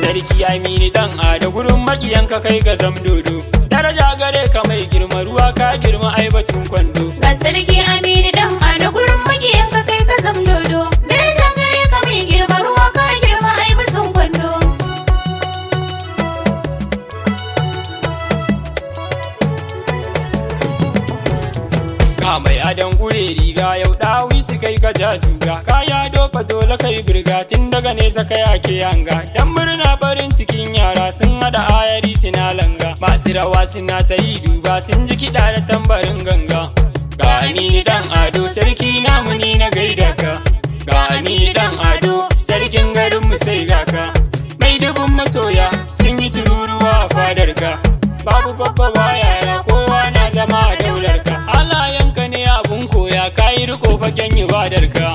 Sarki Aminu dan Ado gurin makiyanka kai ga zamdodo. Daraja gare ka mai girma ruwa ka girma ai batun kwando. Ga Sarki Aminu dan Ado gurin makiyanka kai ga zamdodo. Daraja gare ka mai girma ruwa ka girma ai batun kwando. Ka mai adon gure riga yau dawi su kai ka ja zuga. Kaya dofa dole kai birga tun daga nesa kai ake hanga. Dan murna farin cikin yara sun hada ayari suna langa. Masu rawa suna ta yi duba sun ji kiɗa da tambarin ganga. Ga Aminu dan Ado sarki namu ni na gaida ka. Ga Aminu dan Ado sarkin garin mu sai ga ka. Mai dubun masoya sun yi tururuwa a fadar ka. Babu babba ba yara kowa na zama a daular ka. Halayenka ne abun koya kayi riko fagen ibadar ka.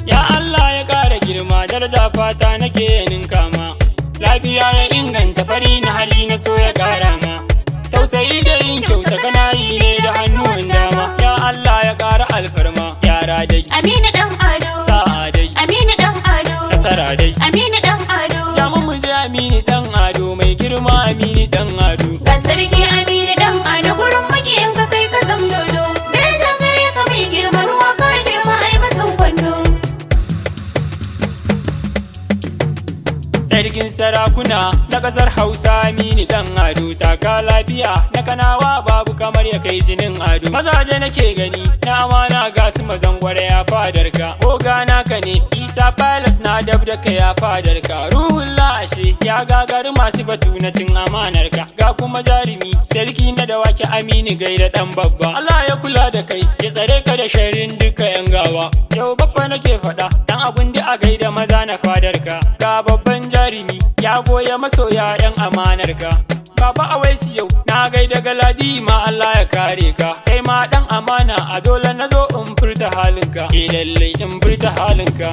Ya Allah ya ƙara girma daraja fata nake ninka ma. Lafiya ya inganta fari na hali na so ya ƙara ma. Tausayi da yin kyauta kana yi ne da hannuwan dama. Ya Allah ya ƙara alfarma yara dai Aminu dan Ado, sa'a dai Aminu dan Ado, nasara dai Aminu dan Ado. jamun mu je Aminu dan Ado mai girma Aminu dan Ado. Ga Sarki Aminu dan Ado gurin makiyanka kai ka zamdodo. Daraja gare ka mai girma ruwa ka girma ai batun kwando. Sarkin sarakuna na ƙasar Hausa Aminu dan Ado. Taka lafiya na Kanawa babu kamar ya kai jinin Ado. Mazaje nake gani na amana ga su mazan gwara ya fadar ka. Oga naka ne Isa pilot na dab da kai ya fadar ka. Ruhullah ashe ya gagari masu batu na cin amanar ka. Ga kuma jarumi sarki na dawaki Aminu gaida dan babba. Allah ya kula da kai ya tsare ka da sharrin duka yan gawa. Yau babba nake faɗa dan abun da a gaida maza na fadar ka. Ga babban jarumi ya goya masoya yan amanar ka. Baba Awaisu yau na gaida galadi ma Allah ya kare ka. Kai ma dan amana a dole na zo in furta halinka. Lalle in furta halinka.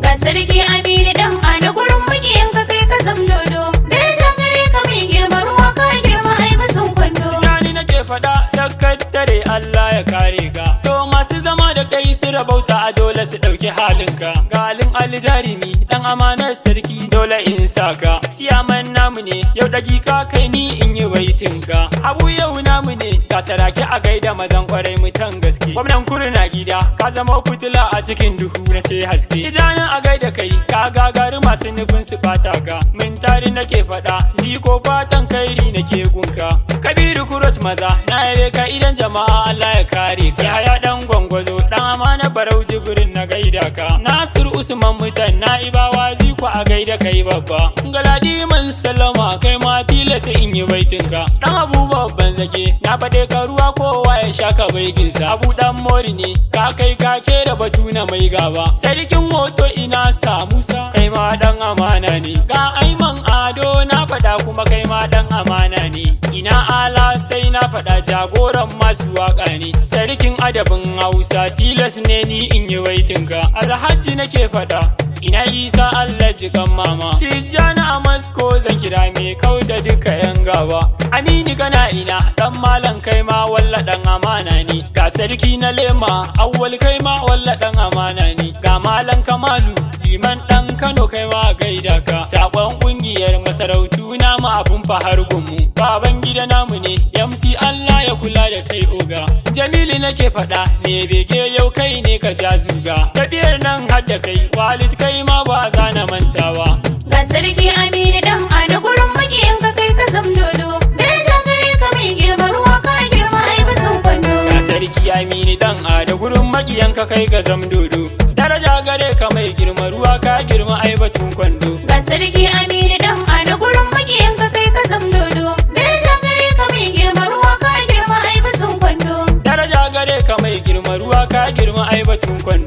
Ga Sarki Aminu dan Ado gurin makiyanka kai ka zamdodo. Daraja gare ka mai girma ruwa ka girma ai batun kwando. Jani nake faɗa sakatare Allah ya kare ka. To masu zama da kai su rabauta a dole su ɗauki halinka. Galin Ali jarimi dan amanar sarki dole in saka. Ciyaman namu ne yau dakika kai ni in yi baitinka. Abu yau namu ne ga Saraki a gaida mazan kwarai mutan gaske. Gwamnan kurna gida ka zama fitila a cikin duhu na ce haske. Tijani a gaida kai ka gagari masu nufin su bata ka. Min tari nake faɗa ziko fatan kairi nake gunka. Kabiru Kurot maza na yabe ka idan jama'a Allah ya kare ka. Yaya dan gwangwazo dan amana barau jibrin na gaida ka. Nasir Usman mutan na'ibawa ziko a gaida kai babba. Galadi man salama kai ma tilasa in yi baitinka. Dan Abu babban zake na faɗe ka ruwa kowa ya shaka baiginsa. Abu dan mori ne ka kai ka kera batu na mai gaba. Sarkin hoto ina sa Musa kai ma dan amana ne. Ga Aiman Ado na faɗa kuma kai ma dan amana ne. Ina ala sai na faɗa jagoran masu waka ne. Sarkin adabin Hausa tilas ne ni in yi baitinka. Alhaji nake faɗa ina Isa Allah jikan mama. Tijjani a Masko zan kira me kau da duka yan gawa. Aminu kana ina dan malam kai ma walla dan amana ne. Ga sarki na lema awwal kai ma walla dan amana ne. Ga malam Kamalu liman dan Kano kai ma gaida ka. Sakon kungiyar masarautu namu abun fahar gunmu. Baban gida namu ne MC Allah ya kula da kai oga. Jamilu nake faɗa ne bege yau kai ne ka ja zuga. Tafiyar nan hadda kai Walid kai ma ba za na mantawa. Ga Sarki Aminu dan Ado gurin makiyanka kai ka zamdodo. Daraja gare ka mai girma ruwa ka girma ai batun kwando. Ga Sarki Aminu dan Ado gurin makiyanka kai ga zamdodo. Daraja gare ka mai girma ruwa ka girma ai batun kwando. Ga Sarki Aminu dan Ado gurin makiyanka kai ka zamdodo. Daraja gare ka mai girma ruwa ka girma ai batun kwando. Daraja gare ka mai girma ruwa ka girma ai batun kwando.